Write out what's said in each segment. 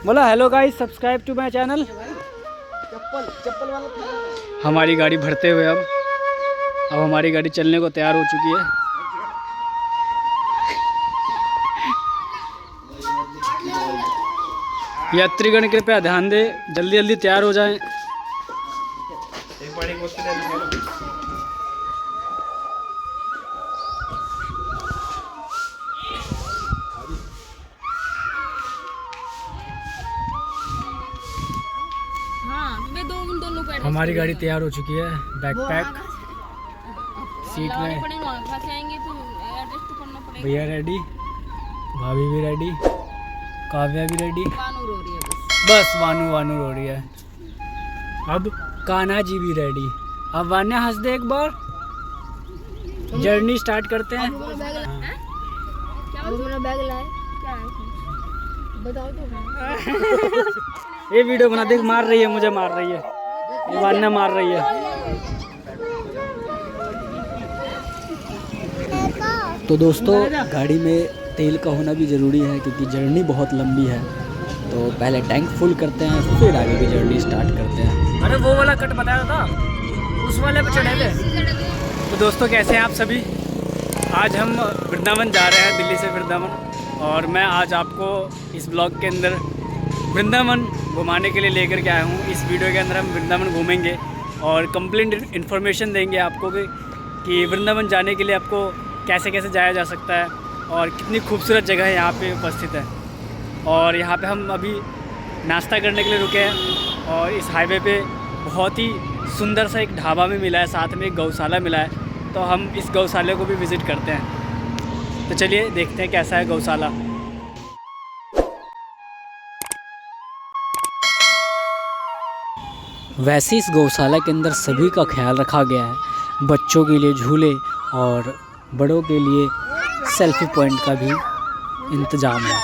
बोला hello guys, subscribe to my channel. चप्पल वाला हमारी गाड़ी भरते हुए अब हमारी गाड़ी चलने को तैयार हो चुकी है। यात्रीगण कृपया ध्यान दें, जल्दी जल्दी तैयार हो जाएं। हमारी गाड़ी तैयार हो चुकी है। बैकपैक सीट में, भैया रेडी, भाभी भी रेडी, काव्या भी रेडी, बस वानू रो रही है। अब कान्हा जी भी रेडी। अब वान्या हंस दे एक बार। जर्नी स्टार्ट करते हैं। ये वीडियो बना देख, मार रही है मुझे, मार रही है ये वान्या, मार रही है। तो दोस्तों, गाड़ी में तेल का होना भी ज़रूरी है क्योंकि जर्नी बहुत लंबी है। तो पहले टैंक फुल करते हैं, फिर आगे की जर्नी स्टार्ट करते हैं। अरे वो वाला कट बताया था, उस वाले पे चढ़े थे। तो दोस्तों, कैसे हैं आप सभी? आज हम वृंदावन जा रहे हैं, दिल्ली से वृंदावन। और मैं आज आपको इस ब्लॉग के अंदर वृंदावन घुमाने के लिए लेकर के आया हूँ। इस वीडियो के अंदर हम वृंदावन घूमेंगे और कंप्लीट इन्फॉर्मेशन देंगे आपको कि वृंदावन जाने के लिए आपको कैसे कैसे जाया जा सकता है और कितनी खूबसूरत जगह यहाँ पे उपस्थित है। और यहाँ पे हम अभी नाश्ता करने के लिए रुके हैं और इस हाईवे पे बहुत ही सुंदर सा एक ढाबा में मिला है, साथ में एक गौशाला मिला है। तो हम इस गौशाले को भी विज़िट करते हैं। तो चलिए देखते हैं कैसा है गौशाला। वैसे इस गौशाला के अंदर सभी का ख्याल रखा गया है। बच्चों के लिए झूले और बड़ों के लिए सेल्फी पॉइंट का भी इंतजाम है।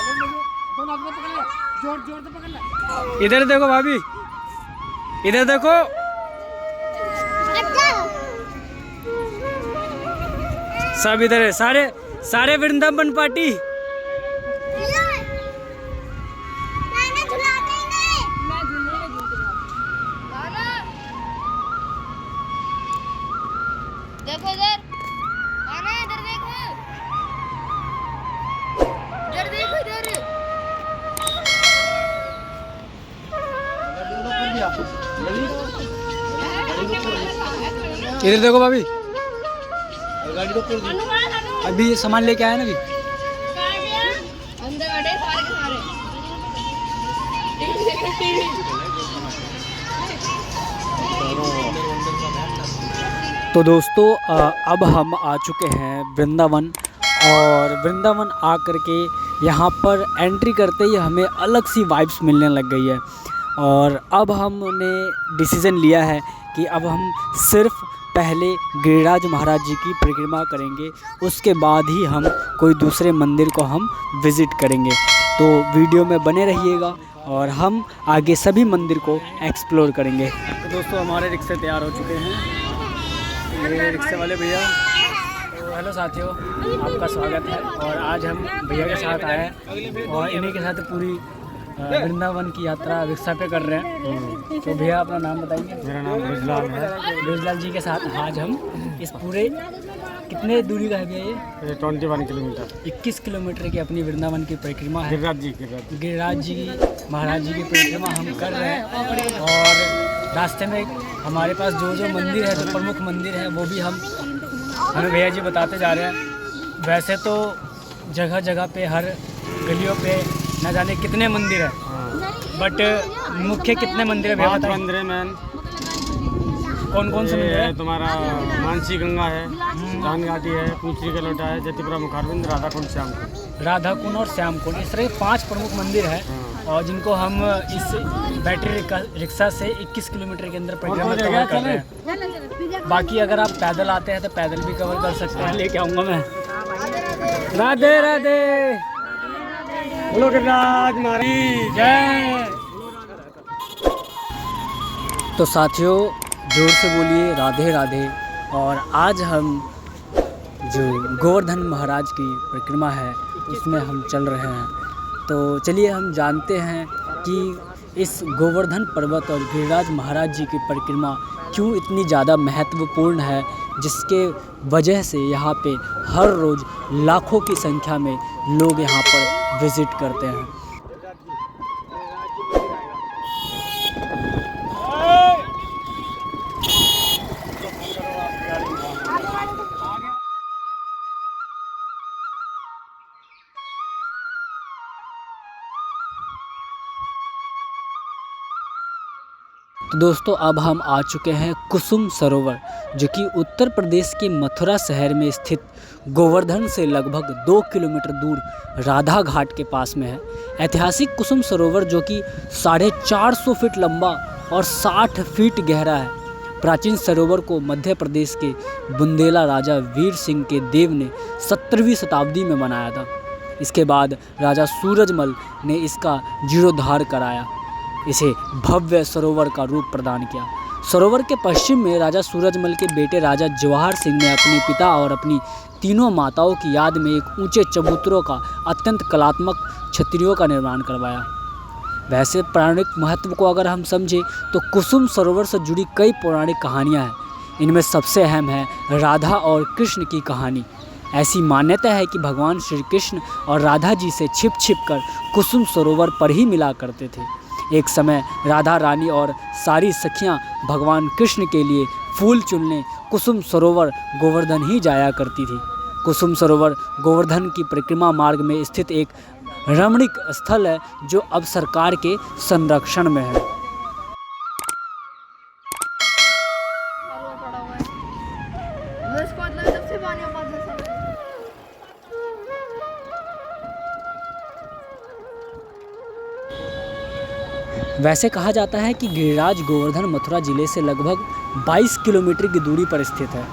इधर देखो भाभी, इधर देखो। सब इधर है, सारे वृंदावन पार्टी। देखो इधर, आना इधर देखो, इधर देखो इधर। इधर देखो भाभी, अभी सामान लेके आया ना अभी। अंदर बैठे सारे के सारे। तो दोस्तों, अब हम आ चुके हैं वृंदावन। और वृंदावन आ कर के यहाँ पर एंट्री करते ही हमें अलग सी वाइब्स मिलने लग गई है। और अब हमने डिसीज़न लिया है कि अब हम सिर्फ पहले गिरिराज महाराज जी की परिक्रमा करेंगे, उसके बाद ही हम कोई दूसरे मंदिर को हम विज़िट करेंगे। तो वीडियो में बने रहिएगा और हम आगे सभी मंदिर को एक्सप्लोर करेंगे। तो दोस्तों, हमारे रिक्शे तैयार हो चुके हैं, ये रिक्शे वाले भैया। तो हेलो साथियों, आपका स्वागत है। और आज हम भैया के साथ आए हैं और इन्हीं के साथ पूरी वृंदावन की यात्रा रिक्शा पे कर रहे हैं। तो भैया अपना नाम बताएंगे? मेरा नाम ब्रिजलाल है। ब्रिजलाल जी के साथ आज हम इस पूरे कितने दूरी का है भैया ये? 21 किलोमीटर, 21 किलोमीटर की अपनी वृंदावन की परिक्रमा है। गिरिराज जी महाराज जी की परिक्रमा हम कर रहे हैं। और रास्ते में हमारे पास जो जो मंदिर है, जो प्रमुख मंदिर है, वो भी हमें भैया जी बताते जा रहे हैं। वैसे तो जगह जगह पे, हर गलियों पे न जाने कितने मंदिर हैं, बट मुख्य कितने मंदिर है भैया? 5 मंदिर है मैन। कौन कौन से मंदिर है? तुम्हारा मानसी गंगा है, जान घाटी है, पूछरी का लोटा है, जतिपुरा मुखारबिंद, राधा कुंड, श्याम कुंड। राधा कुंड और श्याम कुंड, इस तरह 5 प्रमुख मंदिर है। और जिनको हम इस बैटरी रिक्शा से 21 किलोमीटर के अंदर परिक्रमा कवर कर रहे हैं। बाकी अगर आप पैदल आते हैं तो पैदल भी कवर कर सकते हैं, लेके आऊँगा मैं। राधे राधे, बोलो गिरिराज महाराज जय। तो साथियों, जोर से बोलिए राधे राधे। और आज हम जो गोवर्धन महाराज की परिक्रमा है उसमें हम चल रहे हैं। तो चलिए हम जानते हैं कि इस गोवर्धन पर्वत और गिरिराज महाराज जी की परिक्रमा क्यों इतनी ज़्यादा महत्वपूर्ण है, जिसके वजह से यहाँ पे हर रोज़ लाखों की संख्या में लोग यहाँ पर विज़िट करते हैं। तो दोस्तों अब हम आ चुके हैं कुसुम सरोवर, जो कि उत्तर प्रदेश के मथुरा शहर में स्थित गोवर्धन से लगभग 2 किलोमीटर दूर राधा घाट के पास में है। ऐतिहासिक कुसुम सरोवर जो कि 450 फीट लंबा और 60 फीट गहरा है। प्राचीन सरोवर को मध्य प्रदेश के बुंदेला राजा वीर सिंह के देव ने 17वीं शताब्दी में बनाया था। इसके बाद राजा सूरजमल ने इसका जीर्णोद्धार कराया, इसे भव्य सरोवर का रूप प्रदान किया। सरोवर के पश्चिम में राजा सूरजमल के बेटे राजा जवाहर सिंह ने अपने पिता और अपनी तीनों माताओं की याद में एक ऊंचे चबूतरों का अत्यंत कलात्मक छतरियों का निर्माण करवाया। वैसे पौराणिक महत्व को अगर हम समझें तो कुसुम सरोवर से जुड़ी कई पौराणिक कहानियाँ हैं। इनमें सबसे अहम है राधा और कृष्ण की कहानी। ऐसी मान्यता है कि भगवान श्री कृष्ण और राधा जी से छिप छिप कर कुसुम सरोवर पर ही मिला करते थे। एक समय राधा रानी और सारी सखियां भगवान कृष्ण के लिए फूल चुनने कुसुम सरोवर गोवर्धन ही जाया करती थी। कुसुम सरोवर गोवर्धन की परिक्रमा मार्ग में स्थित एक रमणीक स्थल है, जो अब सरकार के संरक्षण में है। वैसे कहा जाता है कि गिरिराज गोवर्धन मथुरा जिले से लगभग 22 किलोमीटर की दूरी पर स्थित है।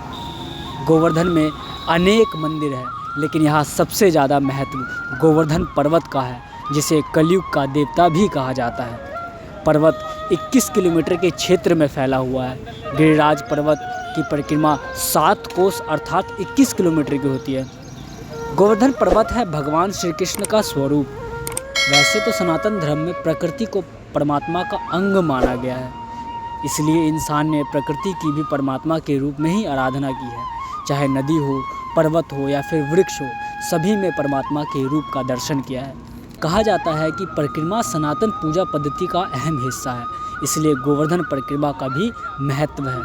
गोवर्धन में अनेक मंदिर हैं, लेकिन यहाँ सबसे ज़्यादा महत्व गोवर्धन पर्वत का है, जिसे कलयुग का देवता भी कहा जाता है। पर्वत 21 किलोमीटर के क्षेत्र में फैला हुआ है। गिरिराज पर्वत की परिक्रमा 7 कोस अर्थात 21 किलोमीटर की होती है। गोवर्धन पर्वत है भगवान श्री कृष्ण का स्वरूप। वैसे तो सनातन धर्म में प्रकृति को परमात्मा का अंग माना गया है, इसलिए इंसान ने प्रकृति की भी परमात्मा के रूप में ही आराधना की है। चाहे नदी हो, पर्वत हो या फिर वृक्ष हो, सभी में परमात्मा के रूप का दर्शन किया है। कहा जाता है कि परिक्रमा सनातन पूजा पद्धति का अहम हिस्सा है, इसलिए गोवर्धन परिक्रमा का भी महत्व है।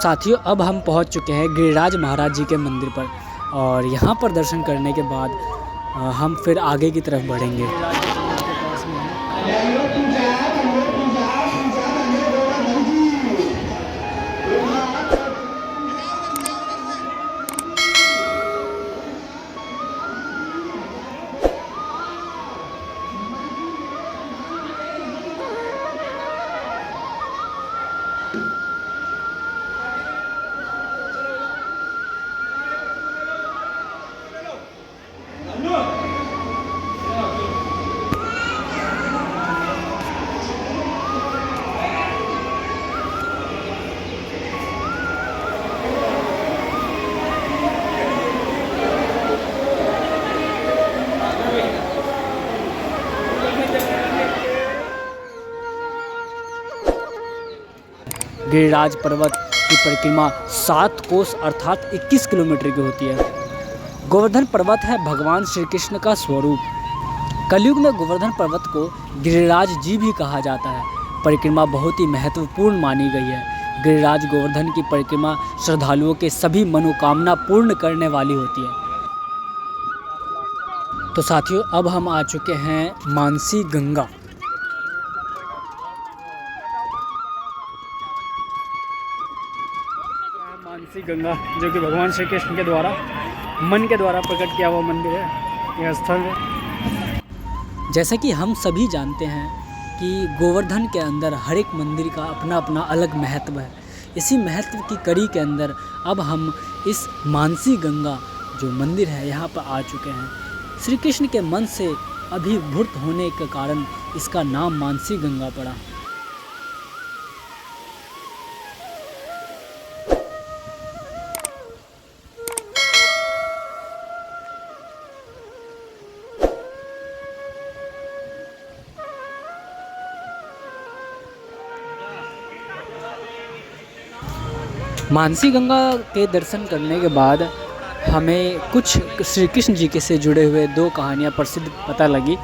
साथियों अब हम पहुंच चुके हैं गिरिराज महाराज जी के मंदिर पर, और यहाँ पर दर्शन करने के बाद हम फिर आगे की तरफ बढ़ेंगे। गिरिराज पर्वत की परिक्रमा 7 कोस अर्थात 21 किलोमीटर की होती है। गोवर्धन पर्वत है भगवान श्री कृष्ण का स्वरूप। कलयुग में गोवर्धन पर्वत को गिरिराज जी भी कहा जाता है। परिक्रमा बहुत ही महत्वपूर्ण मानी गई है। गिरिराज गोवर्धन की परिक्रमा श्रद्धालुओं के सभी मनोकामना पूर्ण करने वाली होती है। तो साथियों अब हम आ चुके हैं मानसी गंगा। मानसी गंगा जो कि भगवान श्री कृष्ण के द्वारा मन के द्वारा प्रकट किया हुआ मंदिर है, यह स्थल है। जैसा कि हम सभी जानते हैं कि गोवर्धन के अंदर हर एक मंदिर का अपना अपना अलग महत्व है। इसी महत्व की कड़ी के अंदर अब हम इस मानसी गंगा जो मंदिर है यहाँ पर आ चुके हैं। श्री कृष्ण के मन से अभिभूत होने के कारण इसका नाम मानसी गंगा पड़ा। मानसी गंगा के दर्शन करने के बाद हमें कुछ श्री कृष्ण जी के से जुड़े हुए 2 कहानियाँ प्रसिद्ध पता लगी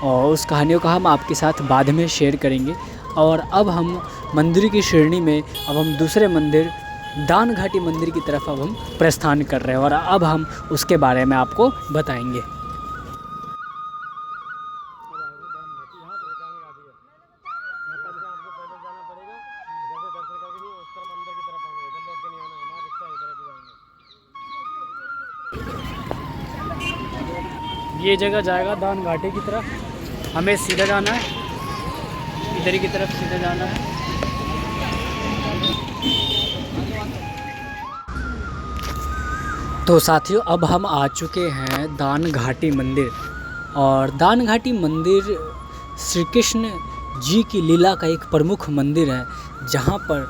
और उस कहानियों का हम आपके साथ बाद में शेयर करेंगे। और अब हम मंदिर की श्रेणी में अब हम दूसरे मंदिर दान घाटी मंदिर की तरफ अब हम प्रस्थान कर रहे हैं और अब हम उसके बारे में आपको बताएंगे। ये जगह जाएगा दान घाटी की तरफ, हमें सीधा जाना है, इधर की तरफ सीधा जाना है। तो साथियों अब हम आ चुके हैं दान घाटी मंदिर और दान घाटी मंदिर श्री कृष्ण जी की लीला का एक प्रमुख मंदिर है, जहाँ पर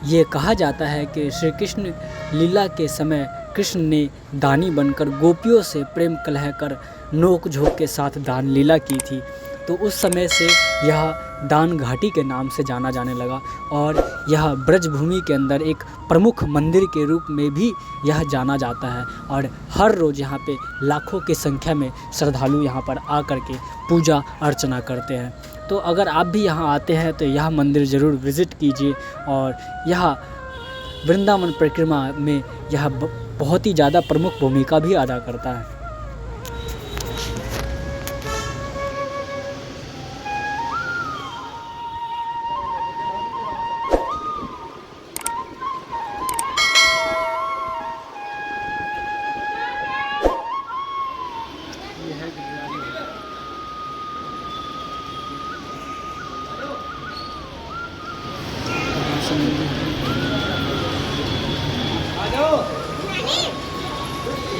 ये कहा जाता है कि श्री कृष्ण लीला के समय कृष्ण ने दानी बनकर गोपियों से प्रेम कलह कर नोक झोंक के साथ दान लीला की थी। तो उस समय से यह दान घाटी के नाम से जाना जाने लगा और यह ब्रजभूमि के अंदर एक प्रमुख मंदिर के रूप में भी यह जाना जाता है और हर रोज़ यहाँ पे लाखों की संख्या में श्रद्धालु यहाँ पर आकर के पूजा अर्चना करते हैं। तो अगर आप भी यहाँ आते हैं तो यह मंदिर ज़रूर विज़िट कीजिए और यह वृंदावन परिक्रमा में यह बहुत ही ज़्यादा प्रमुख भूमिका भी अदा करता है।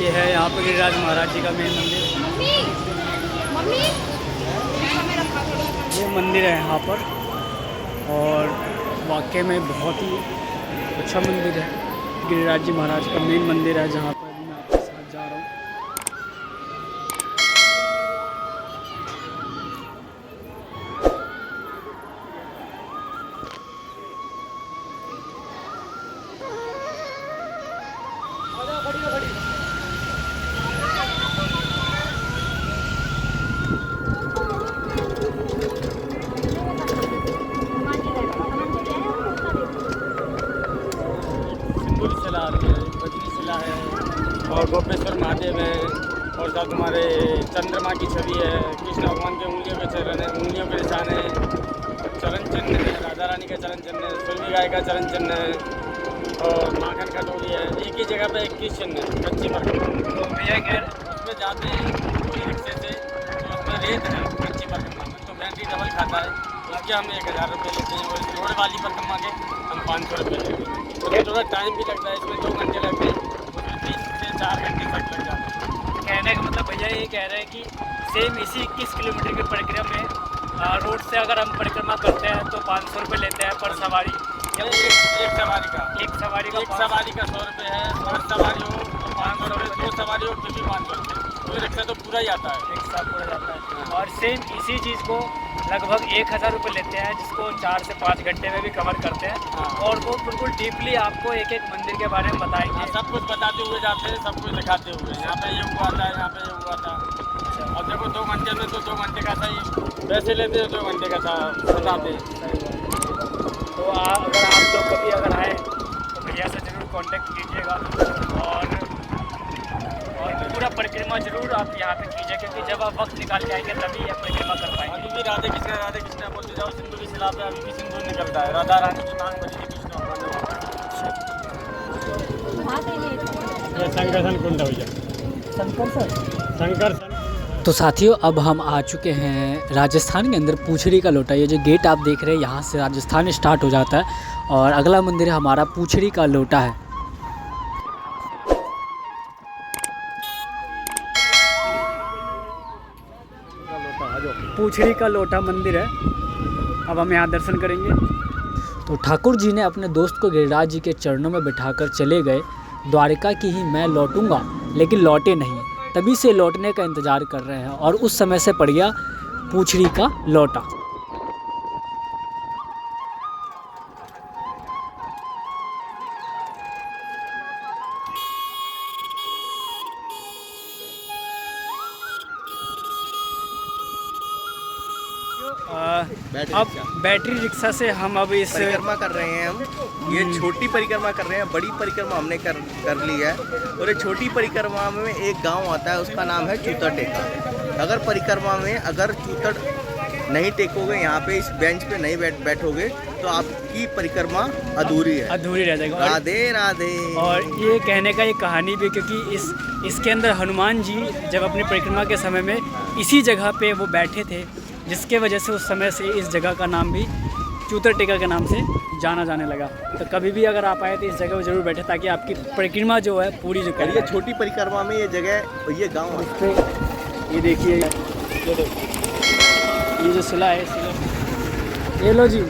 ये है यहाँ पर गिरिराज महाराज जी का मेन मंदिर। ये मंदिर है यहाँ पर और वाकई में बहुत ही अच्छा मंदिर है। गिरिराज जी महाराज का मेन मंदिर है जहाँ पर मैं आपके साथ जा रहा हूँ। और गोपेश्वर महादेव है और साथ हमारे चंद्रमा की छवि है, कृष्ण भगवान के उंगलियों के चरण है, उंगलियों के निशान है, चरण चिन्ह है, राधा रानी का चरण चिन्ह है, सुरभि गाय का चरण चिन्ह है और माखन का डोरी है। एक ही जगह पे 21 चिन्ह है कच्ची परिक्रमा। तो भैया खैर उसमें जाते हैं पूरी रिक्शे से, तो उसमें रेत है कच्ची परिक्रमा में, तो बैटरी डबल खाता है, उसके हम 1000 रुपये लेते हैं और रोड वाली परिक्रमा के हम 500 रुपये लेते हैं। तो थोड़ा टाइम भी लगता है, इसमें 2 घंटे लगते हैं, 4 घंटे तक लग जाते हैं। कहने का मतलब भैया ये कह रहे हैं कि सेम इसी 21 किलोमीटर की परिक्रमा में रोड से अगर हम परिक्रमा करते हैं तो 500 रुपये लेते हैं पर सवारी। एक सवारी का 100 रुपये है, 5 सवारी हो तो 500 रुपये, 2 सवारी हो फिर भी 500 रुपये। तो रिक्शा तो पूरा ही आता है, एक साथ पूरा जाता है। और सेम इसी चीज़ को लगभग 1000 रुपये लेते हैं, जिसको 4 से 5 घंटे में भी कवर करते हैं। और वो बिल्कुल डीपली आपको एक एक मंदिर के बारे में बताएंगे, सब कुछ बताते हुए जाते हैं, सब कुछ दिखाते हुए, यहाँ पे ये हुआ था, यहाँ पे ये हुआ था। और देखो 2 घंटे में तो 2 घंटे का सही पैसे लेते हैं, 2 घंटे का था बताते हैं। तो अगर आप लोग कभी अगर आए तो भैया से ज़रूर कांटेक्ट कीजिएगा और पूरा परिक्रमा जरूर आप यहाँ पे कीजिए, क्योंकि जब आप वक्त निकाल के आएंगे तभी ये परिक्रमा कर पाएंगे। अभी भी राधे कृष्णा बोलते जाओ, सिंधु की शिला पे अभी भी सिंदूर निकलता है, राधा रानी की मांग बनी है कृष्ण भगवान। शंकर कुंड भैया, शंकर। तो साथियों अब हम आ चुके हैं राजस्थान के अंदर पूछड़ी का लोटा। ये जो गेट आप देख रहे हैं यहाँ से राजस्थान स्टार्ट हो जाता है और अगला मंदिर है हमारा पूछड़ी का लोटा है। पूछड़ी का लोटा मंदिर है, अब हम यहाँ दर्शन करेंगे। तो ठाकुर जी ने अपने दोस्त को गिरिराज जी के चरणों में बिठाकर चले गए, द्वारिका की ही मैं लौटूंगा, लेकिन लौटे नहीं। तभी से लौटने का इंतज़ार कर रहे हैं और उस समय से पड़ गया पूछड़ी का लोटा। अब बैटरी रिक्शा से हम अब इस परिक्रमा कर रहे हैं हम। ये छोटी परिक्रमा कर रहे हैं, बड़ी परिक्रमा हमने कर ली है। और ये छोटी परिक्रमा में एक गांव आता है, उसका नाम है चूतर टेका। अगर परिक्रमा में अगर चूतर नहीं टेकोगे, यहाँ पे इस बेंच पे नहीं बैठोगे तो आपकी परिक्रमा अधूरी है, अधूरी रह जाएगी। राधे राधे। और ये कहने का एक कहानी भी, क्योंकि इसके अंदर हनुमान जी जब अपनी परिक्रमा के समय में इसी जगह पे वो बैठे थे, जिसके वजह से उस समय से इस जगह का नाम भी चूतर टेका के नाम से जाना जाने लगा। तो कभी भी अगर आप आए तो इस जगह पर जरूर बैठे, ताकि आपकी परिक्रमा जो है पूरी जो ये छोटी परिक्रमा में ये जगह, ये गाँव है। ये देखिए, ये जो सिला है, सिला ये लो जी।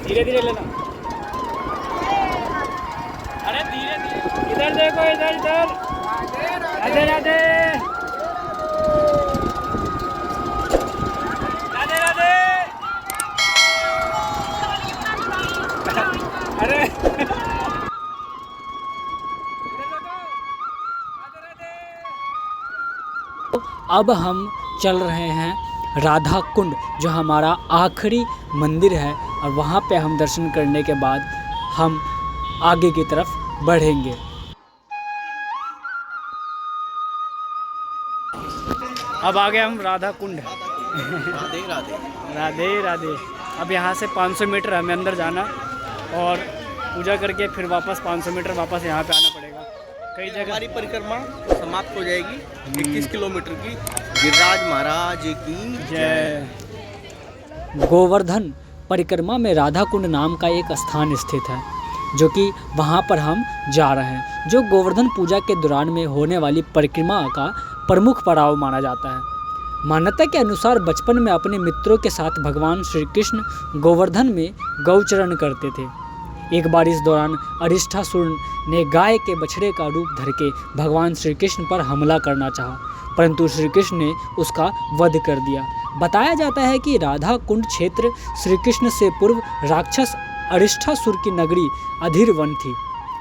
धीरे धीरे लेना, अरे धीरे धीरे, इधर देखो, इधर इधर। राधे राधे राधे राधे। अरे अब हम चल रहे हैं राधा कुंड, जो हमारा आखिरी मंदिर है, और वहाँ पे हम दर्शन करने के बाद हम आगे की तरफ बढ़ेंगे। अब आ गए हम राधा कुंड। राधे राधे राधे राधे। अब यहाँ से 500 मीटर हमें अंदर जाना, और पूजा करके फिर वापस 500 मीटर वापस यहाँ पे आना पड़ेगा। कई जगह हमारी परिक्रमा समाप्त हो जाएगी 21 किलोमीटर की। गिरिराज महाराज की जय। गोवर्धन परिक्रमा में राधा कुंड नाम का एक स्थान स्थित है, जो कि वहाँ पर हम जा रहे हैं, जो गोवर्धन पूजा के दौरान में होने वाली परिक्रमा का प्रमुख पड़ाव माना जाता है। मान्यता के अनुसार बचपन में अपने मित्रों के साथ भगवान श्री कृष्ण गोवर्धन में गौचरण करते थे। एक बार इस दौरान अरिष्ठासुर ने गाय के बछड़े का रूप धर के भगवान श्री कृष्ण पर हमला करना चाहा, परंतु श्री कृष्ण ने उसका वध कर दिया। बताया जाता है कि राधा कुंड क्षेत्र श्री कृष्ण से पूर्व राक्षस अरिष्ठासुर की नगरी अधीर वन थी।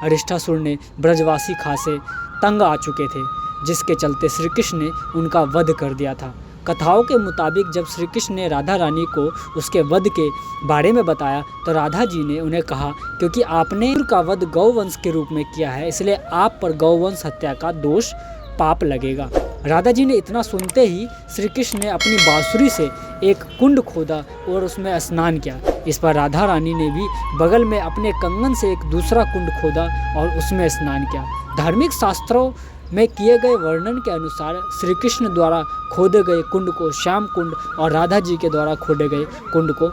अरिष्ठासुर ने ब्रजवासी खासे तंग आ चुके थे, जिसके चलते श्री कृष्ण ने उनका वध कर दिया था। कथाओं के मुताबिक जब श्री कृष्ण ने राधा रानी को उसके वध के बारे में बताया, तो राधा जी ने उन्हें कहा, क्योंकि आपने का वध गौवंश के रूप में किया है, इसलिए आप पर गौवंश हत्या का दोष पाप लगेगा। राधा जी ने इतना सुनते ही श्री कृष्ण ने अपनी बांसुरी से एक कुंड खोदा और उसमें स्नान किया। इस पर राधा रानी ने भी बगल में अपने कंगन से एक दूसरा कुंड खोदा और उसमें स्नान किया। धार्मिक शास्त्रों में किए गए वर्णन के अनुसार श्री कृष्ण द्वारा खोदे गए कुंड को श्याम कुंड और राधा जी के द्वारा खोदे गए कुंड को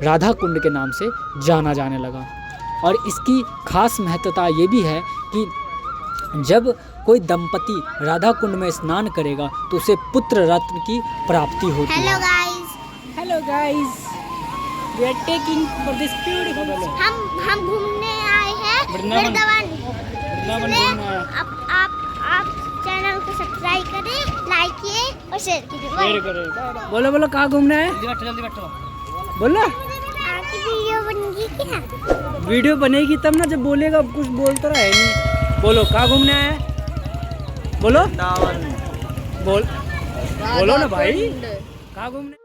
राधा कुंड के नाम से जाना जाने लगा। और इसकी खास महत्वता ये भी है कि जब कोई दंपति राधा कुंड में स्नान करेगा तो उसे पुत्र रत्न की प्राप्ति होती है। Hello guys, we are taking for this beautiful. हम घूमने आए हैं वृंदावन। वृंदावन घूमने। आप चैनल को सब्सक्राइब करें, लाइक किए और शेयर कीजिए। बोलो बोलो, कहाँ घूमना है? जल्दी बैठो। बोलो। आपकी वीडियो बनेगी क्या? वीडियो बनेगी तब ना, जब बोलेगा। कुछ बोल तो रहा है नहीं। बोलो, कहाँ घूमना है? बोलो। बोलो ना भाई, कहाँ घूमने?